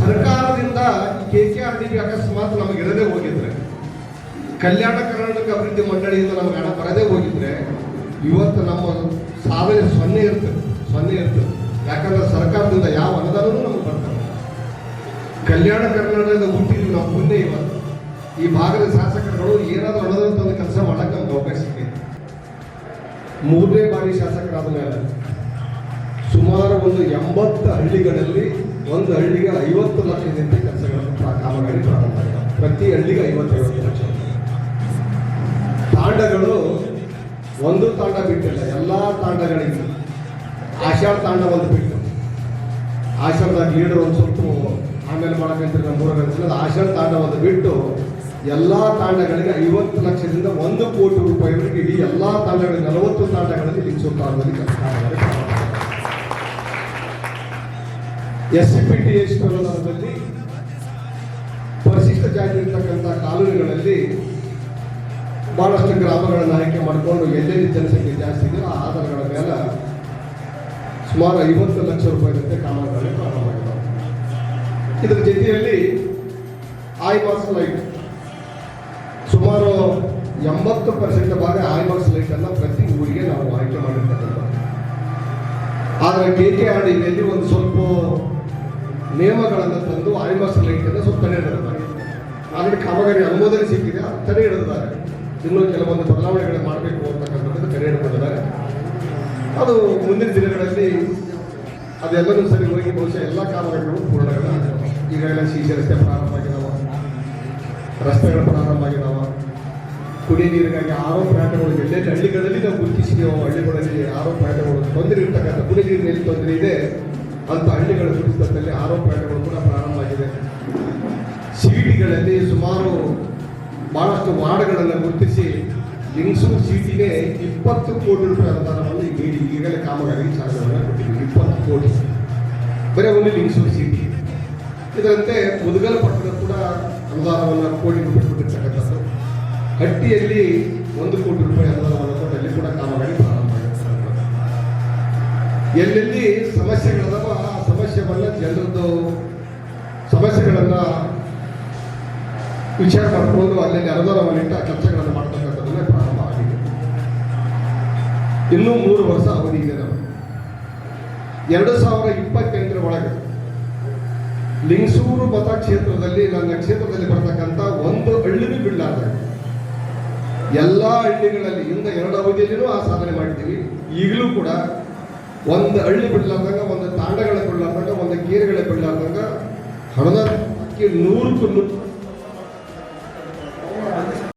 ಸರ್ಕಾರದಿಂದ KKRDB ಅಕಸ್ಮಾತ್ ನಮಗೆ ಇರದೇ ಹೋಗಿದ್ರೆ, ಕಲ್ಯಾಣ ಕರ್ನಾಟಕ ಅಭಿವೃದ್ಧಿ ಮಂಡಳಿಯಿಂದ ನಮ್ಗೆ ಹಣ ಬರದೇ ಹೋಗಿದ್ರೆ ಇವತ್ತು ನಮ್ಮ ಸಾಧನೆ ಸೊನ್ನೆ ಇರ್ತದೆ. ಯಾಕಂದ್ರೆ ಸರ್ಕಾರದಿಂದ ಯಾವ ಅನುದಾನವೂ ನಮ್ಗೆ ಬರ್ತದೆ. ಕಲ್ಯಾಣ ಕರ್ನಾಟಕದ ಹುಟ್ಟಿದ್ವಿ ನಾವು ಮುಂದೆ. ಇವತ್ತು ಈ ಭಾಗದ ಶಾಸಕರುಗಳು ಏನಾದರೂ ಅನುದಾನ ತಂದು ಕೆಲಸ ಮಾಡಕ್ಕೆ ನಮ್ಗೆ ಅವಕಾಶ ಸಿಕ್ಕಿದೆ. 3ನೇ ಬಾರಿ ಶಾಸಕರಾದ ಮೇಲೆ ಸುಮಾರು ಒಂದು 80 ಹಳ್ಳಿಗಳಲ್ಲಿ ಒಂದು ಹಳ್ಳಿಗೆ 50 ಲಕ್ಷದಿಂದ ಕೆಲಸಗಳನ್ನು ಕಾಮಗಾರಿ ಪ್ರಾರಂಭ ಆಗಿದೆ. ಪ್ರತಿ ಹಳ್ಳಿಗೆ 50 ಲಕ್ಷ. ತಾಂಡಗಳು ಒಂದು ತಾಂಡ ಬಿಟ್ಟಿಲ್ಲ, ಎಲ್ಲ ತಾಂಡಗಳಿಗೆ. ಆಷಾಢ ತಾಂಡ ಒಂದು ಬಿಟ್ಟು, ಆಷಾಢದಾಗ ಲೀಡರ್ ಒಂದು ಸ್ವಲ್ಪ ಆಮೇಲೆ ಮಾಡಕ್ಕಂತ ಮೂರನೇ ಆಷಾಢ ತಾಂಡ ಒಂದು ಬಿಟ್ಟು ಎಲ್ಲ ತಾಂಡಗಳಿಗೆ 50 ಲಕ್ಷದಿಂದ 1 ಕೋಟಿ ರೂಪಾಯಿವರೆಗೆ ಇಡೀ ಎಲ್ಲ ತಾಂಡಗಳಿಗೆ 40 ತಾಂಡಗಳಲ್ಲಿ ಲಿಂಗಸೂರು ತಾಂಡದಲ್ಲಿ ಕೆಲಸ ಕಾಮಗಾರಿ SCPTS ಅನುದಾನದಲ್ಲಿ ಪರಿಶಿಷ್ಟ ಜಾತಿ ಇರ್ತಕ್ಕಂಥ ಕಾಲೋನಿಗಳಲ್ಲಿ ಬಹಳಷ್ಟು ಗ್ರಾಮಗಳನ್ನು ಆಯ್ಕೆ ಮಾಡಿಕೊಂಡು ಎಲ್ಲೆಲ್ಲಿ ಜನಸಂಖ್ಯೆ ಜಾಸ್ತಿ ಇದೆ ಆ ಆಧಾರಗಳ ಮೇಲೆ ಸುಮಾರು 50 ಲಕ್ಷ ರೂಪಾಯಿದಂತೆ ಕಾಮಗಾರಿ ಪ್ರಾರಂಭವಾಗಿದ್ದಾವೆ. ಇದರ ಜೊತೆಯಲ್ಲಿ ಐಮಾಕ್ಸ್ ಲೈಟ್ ಸುಮಾರು 80% ಭಾಗ ಐಮಾಕ್ಸ್ ಲೈಟ್ ಅನ್ನ ಪ್ರತಿ ಊರಿಗೆ ನಾವು ಆಯ್ಕೆ ಮಾಡಿರ್ತಕ್ಕಂಥ. ಆದರೆ KKRDBಯಲ್ಲಿ ಒಂದು ಸ್ವಲ್ಪ ನಿಯಮಗಳನ್ನು ತಂದು ಐಮಾಕ್ಸ್ ಲೈಟ್ ಅನ್ನು ಸ್ವಲ್ಪ ತಡೆ ಹಿಡಿದಿದ್ದಾರೆ. ಆಲ್ರೆಡಿ ಕಾಮಗಾರಿ ಅನುಮೋದನೆ ಸಿಕ್ಕಿದೆ, ತಡೆ ಹಿಡಿದಿದ್ದಾರೆ. ಇನ್ನೂ ಕೆಲವೊಂದು ಬದಲಾವಣೆಗಳನ್ನು ಮಾಡಬೇಕು ಅಂತಕ್ಕಂಥದ್ದು ತಡೆ ಹಿಡಿದಿದ್ದಾರೆ. ಅದು ಮುಂದಿನ ದಿನಗಳಲ್ಲಿ ಅದೆಲ್ಲರೂ ಸರಿ ಹೋಗಿ ಬಹುಶಃ ಎಲ್ಲ ಕಾಮಗಾರಿಗಳು ಪೂರ್ಣಗಳಾಗಿದ್ದಾವೆ. ಈಗಾಗಲೇ CC ರಸ್ತೆ ಪ್ರಾರಂಭ ಆಗಿದ್ದಾವೆ, ರಸ್ತೆಗಳು ಪ್ರಾರಂಭ ಆಗಿದ್ದಾವೆ. ಕುಡಿಯ ನೀರಿಗಾಗಿ RO ಪ್ಲಾಂಟ್ಗಳು ಎಲ್ಲೆಲ್ಲಿ ಹಳ್ಳಿಗಳಲ್ಲಿ ನಾವು ಗುರುತಿಸಿದೆವು. ಹಳ್ಳಿಗಳಲ್ಲಿ RO ಪ್ಲಾಂಟ್ಗಳು ತೊಂದರೆ ಇರ್ತಕ್ಕಂಥ ಕುಡಿಯ ನೀರಿನಲ್ಲಿ ತೊಂದರೆ ಇದೆ ಅಂತ ಹಳ್ಳಿಗಳ ಗುರುತಿಸಿದಲ್ಲಿ RO ಪ್ಲಾಂಟ್ಗಳು ಕೂಡ ಪ್ರಾರಂಭ ಆಗಿದೆ. ಸಿಟಿಗಳಲ್ಲಿ ಸುಮಾರು ಬಹಳಷ್ಟು ವಾರ್ಡ್ಗಳನ್ನು ಗುರುತಿಸಿ ಲಿಂಗಸೂರು ಸಿಟಿಗೆ 20 ಕೋಟಿ ರೂಪಾಯಿ ಅನುದಾನವನ್ನು ನೀಡಿ ಈಗಲೇ ಕಾಮಗಾರಿಗೆ ಚಾಲನೆಯನ್ನು ಕೊಟ್ಟಿದ್ದೀವಿ. 20 ಕೋಟಿ ಬರೀ ಒಂದು ಲಿಂಗಸೂರು ಸಿಟಿ. ಇದರಂತೆ ಮುದಗಲ್ ಪಟ್ಟಣ ಕೂಡ ಅನುದಾನವನ್ನು ಕೋಟಿ ರೂಪಾಯಿ ಕೊಟ್ಟಿರ್ತಕ್ಕಂಥದ್ದು. ಹಟ್ಟಿಯಲ್ಲಿ 1 ಕೋಟಿ ರೂಪಾಯಿ ಅನುದಾನವನ್ನು ಕೊಟ್ಟು ಅಲ್ಲಿ ಕೂಡ ಕಾಮಗಾರಿ ಪ್ರಾರಂಭ ಆಗಿರ್ತಕ್ಕಂಥದ್ದು. ಎಲ್ಲೆಲ್ಲಿ ಸಮಸ್ಯೆಗಳದಾವ ಆ ಸಮಸ್ಯೆವನ್ನ ಜನರದ್ದು ಸಮಸ್ಯೆಗಳನ್ನ ವಿಚಾರ ಮಾಡಿಕೊಂಡು ಅಲ್ಲಲ್ಲಿ ಅನುದಾನವನ್ನಿಟ್ಟು ಆ ಕೆಲಸಗಳನ್ನು ಮಾಡ್ತಕ್ಕಂಥದ್ದನ್ನೇ ಪ್ರಾರಂಭ ಆಗಿದೆ. ಇನ್ನೂ 3 ವರ್ಷ ಅವಧಿ ಇದೆ ನಮಗೆ. 2028 ಒಳಗೆ ಲಿಂಗಸೂರು ಮತಕ್ಷೇತ್ರದಲ್ಲಿ ನನ್ನ ಕ್ಷೇತ್ರದಲ್ಲಿ ಬರ್ತಕ್ಕಂಥ ಒಂದು ಹಳ್ಳಿನೂ ಬಿಡಲಾರ್ದೆ ಎಲ್ಲ ಹಳ್ಳಿಗಳಲ್ಲಿ ಇಂದ 2 ಅವಧಿಯಲ್ಲಿನೂ ಆ ಸಾಧನೆ ಮಾಡಿದ್ದೀವಿ. ಈಗಲೂ ಕೂಡ ಒಂದು ಹಳ್ಳಿ ಬಿಡಲಾರ್ದಂಗ, ಒಂದು ತಾಂಡಗಳ ಬಿಡಲಾರ್ದಂಗ, ಒಂದು ಕೇರಿಗಳ ಬಿಡಲಾರ್ದಂಗ 100ಕ್ಕೆ 100